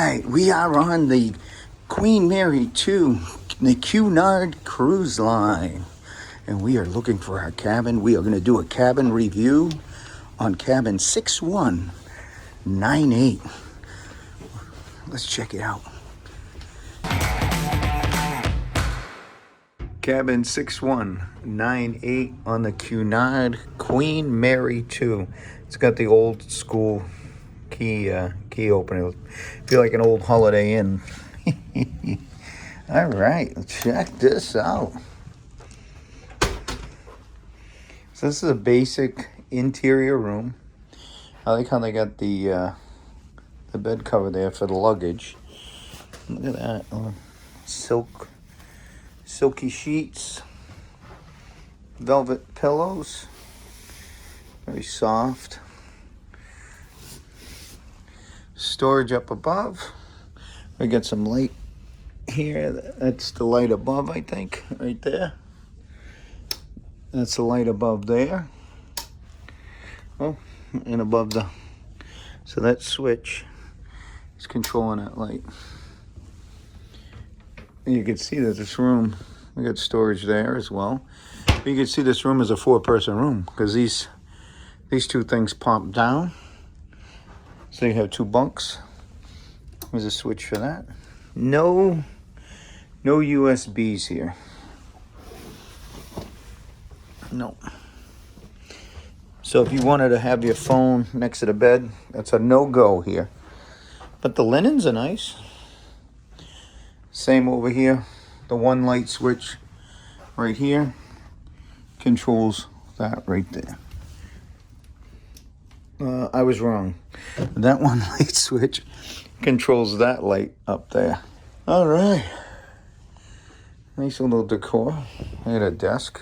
right, we are on the Queen Mary 2, the Cunard Cruise Line. And we are looking for our cabin. We are going to do a cabin review on cabin 6198. Let's check it out. Cabin 6198 on the Cunard Queen Mary 2. It's got the old school key opener. Feel like an old Holiday Inn. All right, check this out. So this is a basic interior room. I like how they got the bed cover there for the luggage. Look at that. Silky sheets, velvet pillows, very soft. Storage up above. We got some light here. That's the light above, I think, right there. That's the light above there. Oh, and above so that switch is controlling that light. And you can see that this room, we got storage there as well. But you can see this room is a 4-person room because these two things pop down. So you have 2 bunks. There's a switch for that. No USBs here. No. So if you wanted to have your phone next to the bed, that's a no-go here. But the linens are nice. Same over here. The one light switch right here controls that right there. I was wrong. That one light switch controls that light up there. All right. Nice little decor. I got a desk.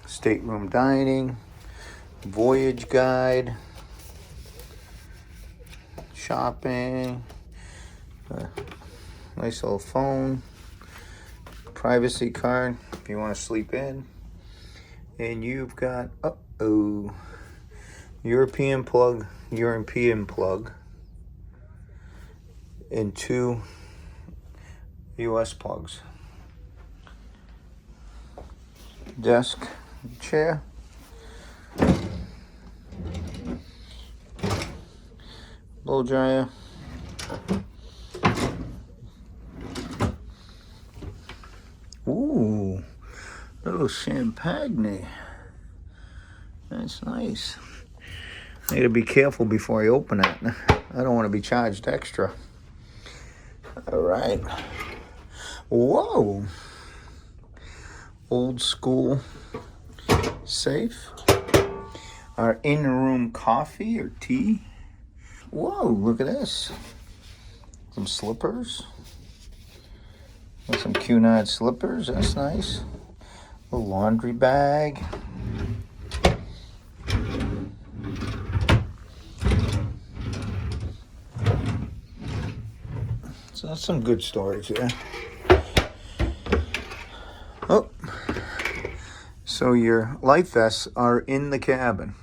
Stateroom dining. Voyage guide. Shopping. Nice little phone. Privacy card if you want to sleep in. And you've got, European plug, and 2 US plugs. Desk, chair. Blow dryer. Ooh, little champagne. That's nice. I need to be careful before I open it. I don't want to be charged extra. All right. Whoa. Old school safe. Our in-room coffee or tea. Whoa, look at this. Some slippers. Got some Cunard slippers. That's nice. A laundry bag. So that's some good storage here. Oh, so your life vests are in the cabin.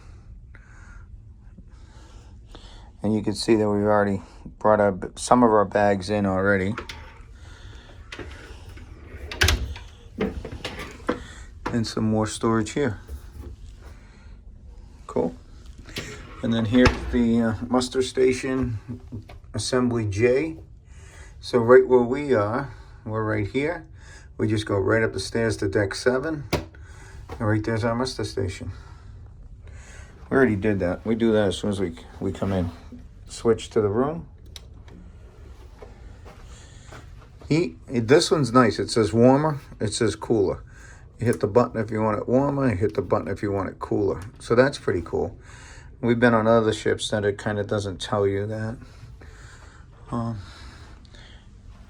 And you can see that we've already brought some of our bags in already. And some more storage here. Cool. And then here's the muster station assembly J. So right where we are, we're right here. We just go right up the stairs to deck 7. And right there's our muster station. We already did that. We do that as soon as we come in. Switch to the room. Heat. This one's nice. It says warmer. It says cooler. You hit the button if you want it warmer. You hit the button if you want it cooler. So that's pretty cool. We've been on other ships that it kind of doesn't tell you that.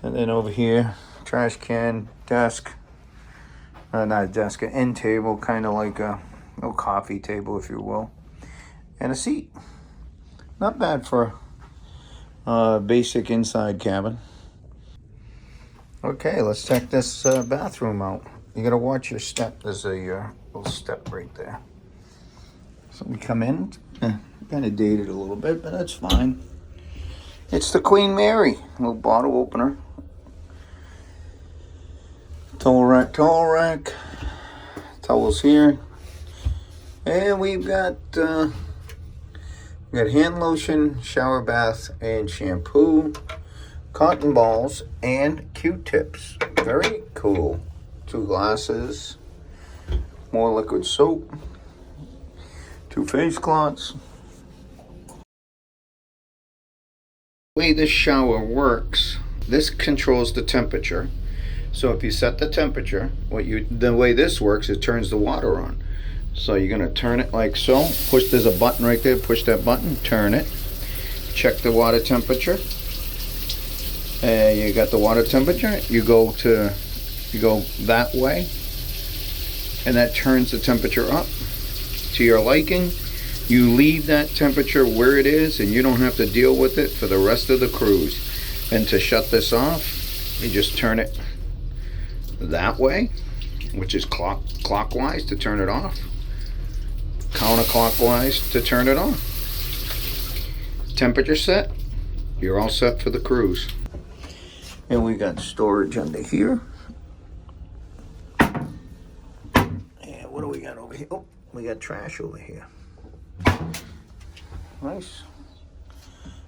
And then over here, trash can, desk. Not a desk, an end table, kind of like a little coffee table, if you will. And a seat. Not bad for a basic inside cabin. Okay, let's check this bathroom out. You gotta watch your step. There's a little step right there. So we come in, kind of dated a little bit, but that's fine. It's the Queen Mary. Little bottle opener. Towel rack, towels here. And we've got hand lotion, shower bath, and shampoo, cotton balls, and Q-tips. Very cool. 2 glasses, more liquid soap, 2 face cloths. The way this shower works, this controls the temperature. So if you set the temperature, the way this works, it turns the water on. So you're going to turn it like so. There's a button right there. Push that button, turn it. Check the water temperature. You got the water temperature. You go that way, and that turns the temperature up to your liking. You leave that temperature where it is, and you don't have to deal with it for the rest of the cruise. And to shut this off, you just turn it that way, which is clockwise to turn it off, counterclockwise to turn it on. Temperature set, you're all set for the cruise. And we got storage under here. And what do we got over here? Oh, we got trash over here. Nice.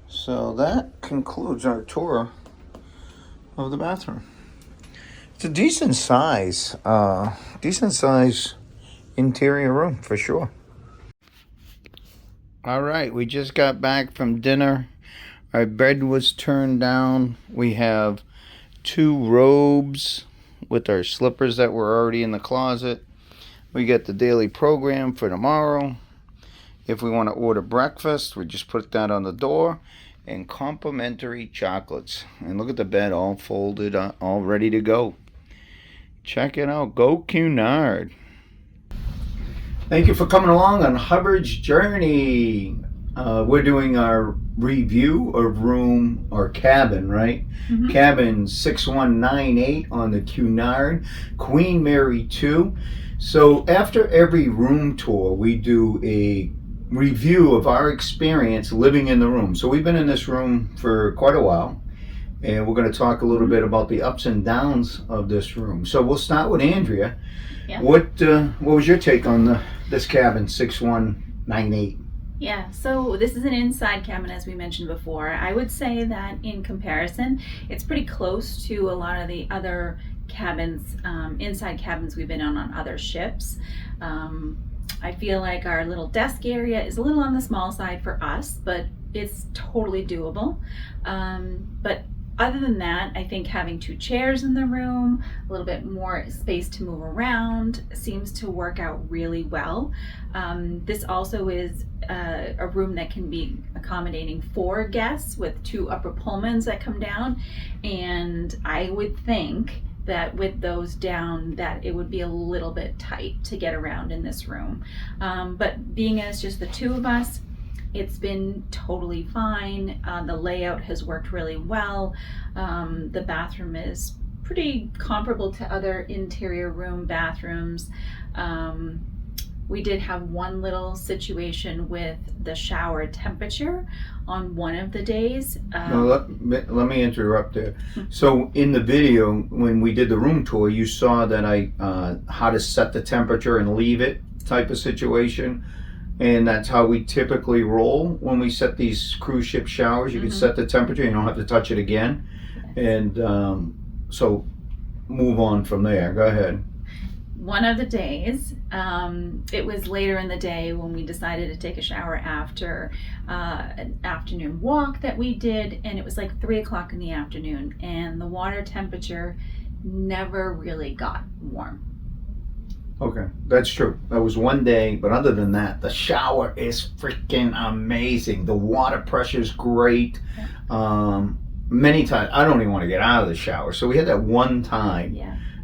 So that concludes our tour of the bathroom. It's a decent size interior room for sure. All right, we just got back from dinner. Our bed was turned down. We have 2 robes with our slippers that were already in the closet. We get the daily program for tomorrow. If we want to order breakfast, we just put that on the door, and complimentary chocolates. And look at the bed all folded, all ready to go. Check it out. Go Cunard. Thank you for coming along on Hubbard's Journey. We're doing our review of room or cabin, right? Mm-hmm. Cabin 6198 on the Cunard Queen Mary 2. So after every room tour, we do a review of our experience living in the room. So we've been in this room for quite a while, and we're going to talk a little bit about the ups and downs of this room. So we'll start with Andrea. Yeah. What was your take on this cabin 6198? Yeah, so this is an inside cabin, as we mentioned before. I would say that in comparison, it's pretty close to a lot of the other cabins, inside cabins we've been on other ships. I feel like our little desk area is a little on the small side for us, but it's totally doable. But other than that, I think having 2 chairs in the room, a little bit more space to move around seems to work out really well. This also is a room that can be accommodating 4 guests with 2 upper Pullmans that come down. And I would think that with those down, that it would be a little bit tight to get around in this room. But being as just the 2 of us, it's been totally fine. The layout has worked really well. The bathroom is pretty comparable to other interior room bathrooms. We did have one little situation with the shower temperature on one of the days. Let me interrupt there. So in the video, when we did the room tour, you saw that how to set the temperature and leave it type of situation. And that's how we typically roll when we set these cruise ship showers. You can set the temperature, you don't have to touch it again. And so move on from there. Go ahead. One of the days, it was later in the day when we decided to take a shower after an afternoon walk that we did, and it was like 3 o'clock in the afternoon, and the water temperature never really got warm. Okay, that's true. That was one day, but other than that, the shower is freaking amazing. The water pressure is great. Many times, I don't even want to get out of the shower. So we had that one time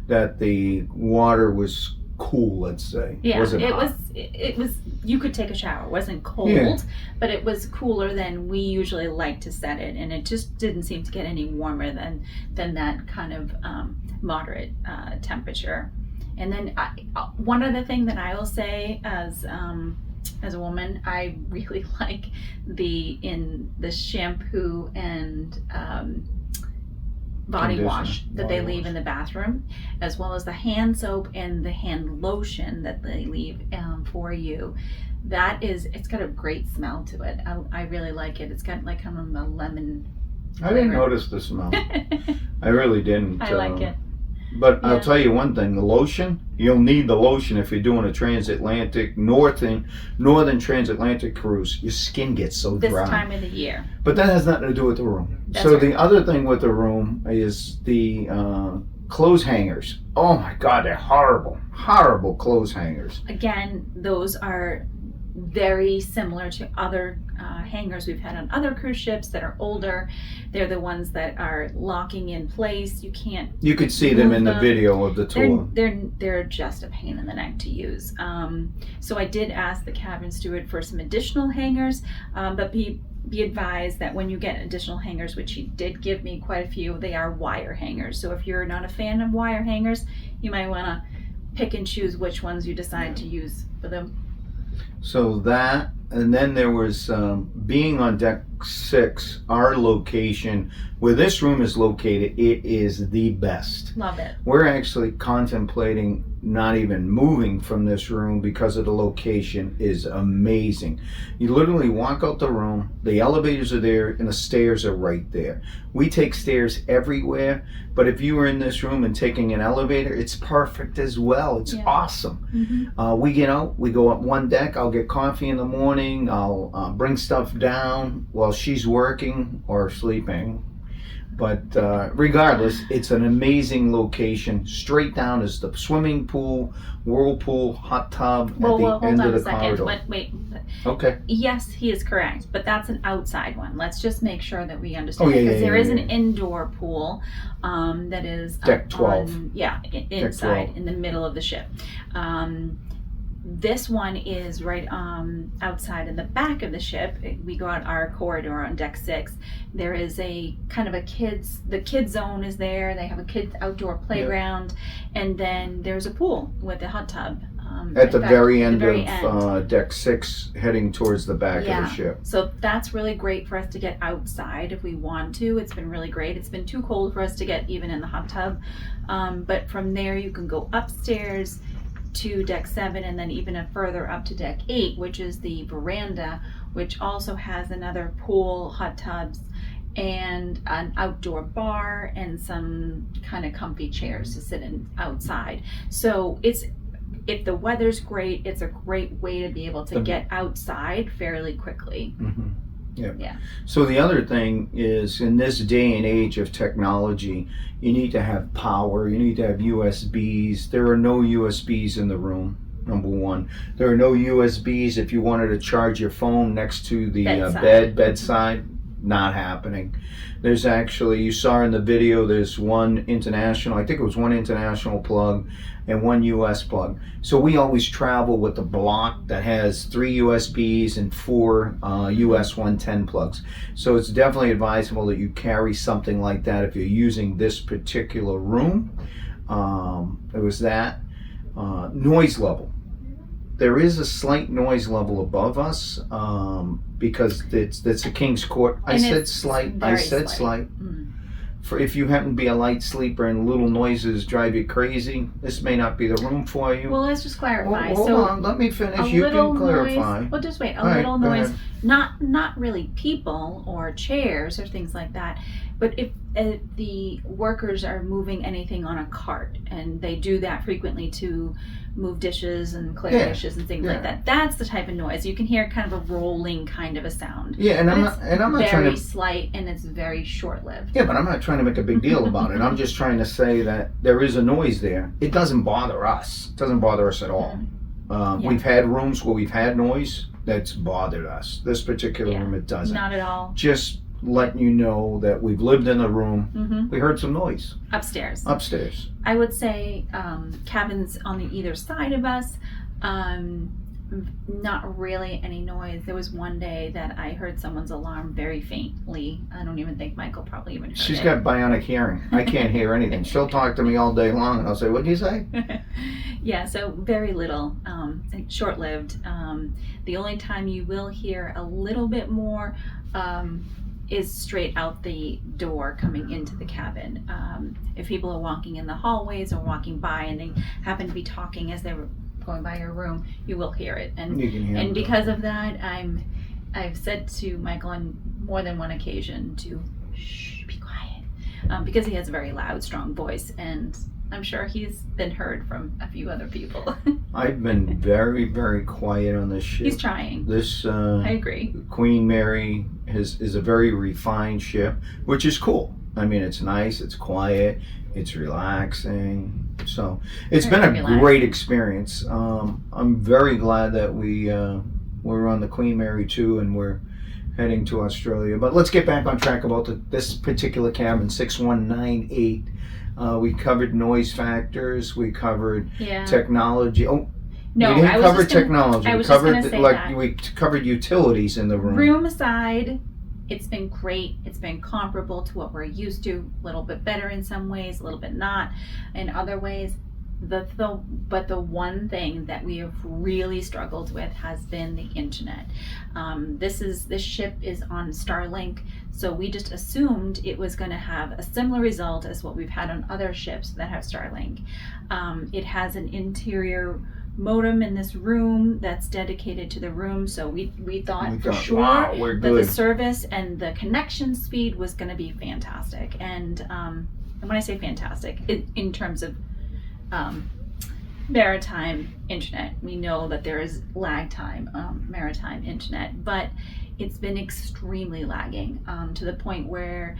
that the water was cool, let's say. Yeah, it was. You could take a shower. It wasn't cold, but it was cooler than we usually like to set it, and it just didn't seem to get any warmer than that kind of moderate temperature. And then one other thing that I will say as as a woman, I really like the shampoo and body wash that they leave in the bathroom, as well as the hand soap and the hand lotion that they leave for you. It's got a great smell to it. I really like it. It's got like kind of a lemon flavor. I didn't notice the smell. I really didn't. I like it. But I'll tell you one thing, the lotion, you'll need the lotion if you're doing a transatlantic, northern transatlantic cruise. Your skin gets so dry. This time of the year. But that has nothing to do with the room. That's so right. the other thing with the room is the clothes hangers. Oh my God, they're horrible. Horrible clothes hangers. Again, those are very similar to other hangers we've had on other cruise ships that are older. They're the ones that are locking in place. You could see them in the video of the tour. They're just a pain in the neck to use. So I did ask the cabin steward for some additional hangers, but be advised that when you get additional hangers, which he did give me quite a few, they are wire hangers. So if you're not a fan of wire hangers, you might want to pick and choose which ones you decide to use for them. So that, and then there was being on deck 6, our location, where this room is located, it is the best. Love it. We're actually contemplating not even moving from this room because of the location is amazing. You literally walk out the room, the elevators are there, and the stairs are right there. We take stairs everywhere, but if you were in this room and taking an elevator, it's perfect as well. It's awesome. Mm-hmm. We get out, we go up one deck, I'll get coffee in the morning, I'll bring stuff down while she's working or sleeping. But regardless, it's an amazing location. Straight down is the swimming pool, whirlpool, hot tub at the end of the corridor. Wait. Okay. Yes, he is correct, but that's an outside one. Let's just make sure that we understand. There is an indoor pool that is deck 12. Inside in the middle of the ship. This one is right outside in the back of the ship. We go out our corridor on deck 6. There is a kind of the kids zone is there. They have a kids outdoor playground, and then there's a pool with a hot tub. At the very end of deck 6, heading towards the back of the ship. So that's really great for us to get outside if we want to. It's been really great. It's been too cold for us to get even in the hot tub. But from there you can go upstairs to deck 7 and then even further up to deck 8, which is the veranda, which also has another pool, hot tubs, and an outdoor bar and some kind of comfy chairs to sit in outside. So if the weather's great, it's a great way to be able to get outside fairly quickly. Mm-hmm. Yeah. So the other thing is, in this day and age of technology, you need to have power, you need to have USBs. There are no USBs in the room, number one. There are no USBs if you wanted to charge your phone next to the bedside. Not happening. There's actually, you saw in the video, there's one international, I think it was one international plug and one US plug. So we always travel with a block that has 3 USBs and 4 US 110 plugs. So it's definitely advisable that you carry something like that if you're using this particular room. It was that. Noise level. There is a slight noise level above us because it's a King's Court. I said slight. Mm. For if you happen to be a light sleeper and little noises drive you crazy, this may not be the room for you. Well, let's just clarify. Hold on, let me finish. You can clarify. Well, just wait. A little noise, not really people or chairs or things like that, but if the workers are moving anything on a cart, and they do that frequently to move dishes and clear dishes and things like that, that's the type of noise. You can hear kind of a rolling kind of a sound. Yeah, and I'm not trying to, very slight, and it's very short-lived. Yeah, but I'm not trying to make a big deal about it. I'm just trying to say that there is a noise there. It doesn't bother us. It doesn't bother us at all. We've had rooms where we've had noise that's bothered us. This particular room, it doesn't. Not at all. Just letting you know that we've lived in the room. Mm-hmm. We heard some noise. Upstairs. Upstairs. I would say cabins on the either side of us, Not really any noise. There was one day that I heard someone's alarm very faintly. I don't even think Michael probably even heard She's it. got bionic hearing. I can't hear anything. She'll talk to me all day long, and I'll say, "What did you say?" Yeah, so very little, and short-lived. The only time you will hear a little bit more is straight out the door coming into the cabin. If people are walking in the hallways or walking by and they happen to be talking as they're going by your room, you will hear it. And You can hear and it. because of that, I've said to Michael on more than one occasion to shh, be quiet, because he has a very loud, strong voice, and I'm sure he's been heard from a few other people. I've been very, very quiet on this ship. He's trying. This I agree. Queen Mary is a very refined ship, which is cool. I mean, it's nice, it's quiet, it's relaxing. So it's been a Relaxing. great experience. I'm very glad that we're on the Queen Mary too, and we're heading to Australia. But let's get back on track about this particular cabin, 6198. We covered noise factors. We covered Yeah. technology. Oh, No, we didn't I was cover just gonna- technology. I We was just covered gonna say like that. we covered utilities in the room. Room aside, it's been great. It's been comparable to what we're used to. A little bit better in some ways, a little bit not in other ways. But the one thing that we have really struggled with has been the internet. This ship is on Starlink, so we just assumed it was going to have a similar result as what we've had on other ships that have Starlink. It has an interior modem in this room that's dedicated to the room, so we thought for sure wow, we're that good. the service and the connection speed was going to be fantastic. And when I say fantastic, in terms of maritime internet, we know that there is lag time maritime internet, but it's been extremely lagging, to the point where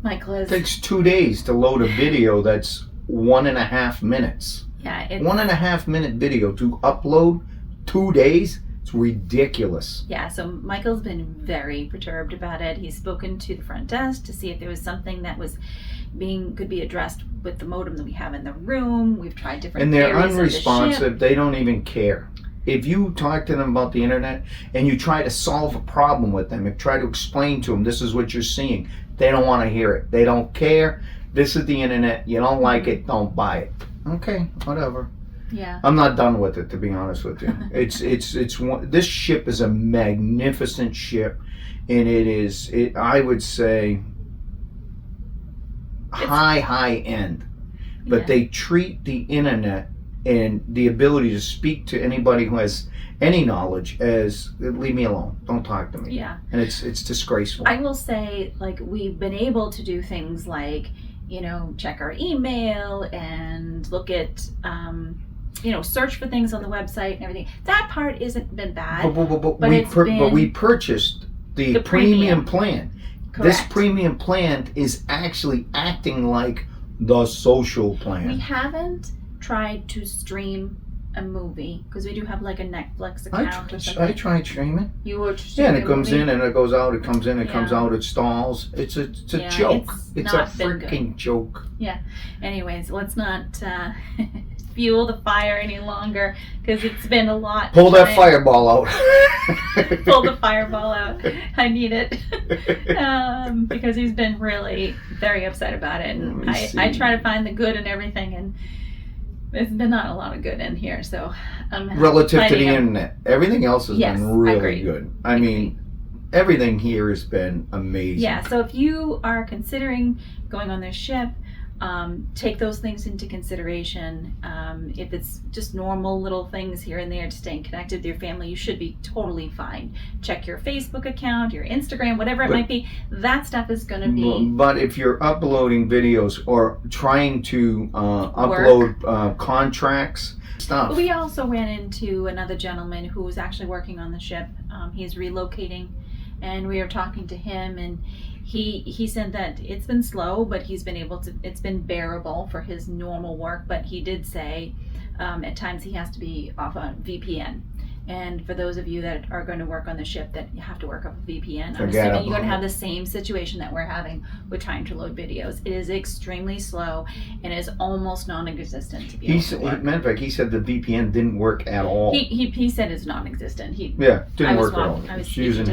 Michael It is takes 2 days to load a video that's 1.5 minutes. yeah, it's, 1.5 minute video to upload, 2 days. It's ridiculous. yeah, so Michael's been very perturbed about it. He's spoken to the front desk to see if there was something that was could be addressed with the modem that we have in the room. We've tried different And they're areas of the unresponsive. ship. They don't even care. If you talk to them about the internet and you try to solve a problem with them, and try to explain to them this is what you're seeing, they don't want to hear it. They don't care. This is the internet. You don't like it, don't buy it. Okay, whatever. Yeah. I'm not done with it, to be honest with you. It's one. This ship is a magnificent ship, and I would say high end. But Yeah. they treat the internet and the ability to speak to anybody who has any knowledge as leave me alone, don't talk to me. Yeah. And it's disgraceful. I will say, like, we've been able to do things like, check our email and look at, search for things on the website and everything. That part isn't been bad. but it's we been purchased the the premium premium. plan. Correct. This premium plan is actually acting like the social We plan. haven't tried to stream a movie because we do have like a Netflix account or I something. tried streaming. You were Yeah, and it comes in and it goes out. It comes in, it comes Yeah. out. It stalls. It's a Yeah, joke. it's It's a not been good. freaking joke. Anyways, let's not fuel the fire any longer because it's been a lot. Pull that trying- fireball out. Pull the fireball out. I need it. Because he's been really very upset about it. Let And me I see. try to find the good in everything, and there's been not a lot of good in here. So Relative to the finding a- internet, everything else has Yes, been really agreed. good. I mean, everything here has been amazing. Yeah, so if you are considering going on this ship, take those things into consideration. If it's just normal little things here and there to staying connected with your family, you should be totally fine. Check your Facebook account, your Instagram, whatever it But- might be. That stuff is going to be But if you're uploading videos or trying to upload contracts, stuff. We also ran into another gentleman who was actually working on the ship. He's relocating, and we were talking to him, and he said that it's been slow, but he's been able to. It's been bearable for his normal work. But he did say at times he has to be off on VPN, And for those of you that are going to work on the ship that you have to work up a VPN, I'm Forget assuming you're going to about have the same situation that we're having with trying to load videos. It is extremely slow and is almost non-existent to be able to work. Matter of fact, he said the VPN didn't work at all. He said it's non-existent. Didn't work at all. I was Using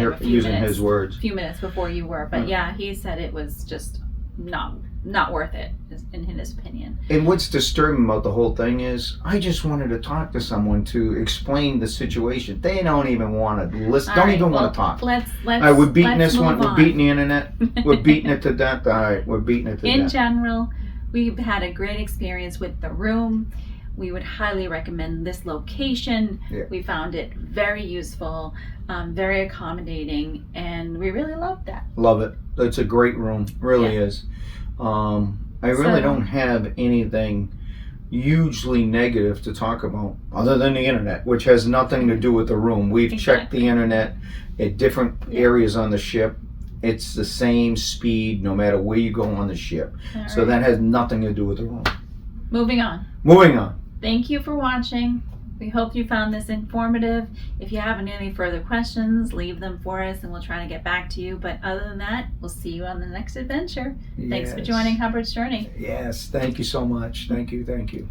his words. a few minutes before you were, but yeah, he said it was just not worth it, in his opinion. And what's disturbing about the whole thing is, I just wanted to talk to someone to explain the situation. They don't even want to listen. Don't even want to talk. Let's we're beating this one. move on. We're beating the internet. We're beating it to death. All right, we're beating it to death. In general, we've had a great experience with the room. We would highly recommend this location. Yeah. We found it very useful, very accommodating, and we really loved that. Love it. It's a great room. Really is. I really don't have anything hugely negative to talk about other than the internet, which has nothing to do with the room. We've checked the internet at different areas on the ship. It's the same speed no matter where you go on the ship. So that has nothing to do with the room. Moving on. Thank you for watching. We hope you found this informative. If you have any further questions, leave them for us and we'll try to get back to you. But other than that, we'll see you on the next adventure. Thanks for joining Hubbard's Journey. Yes, thank you so much. Thank you.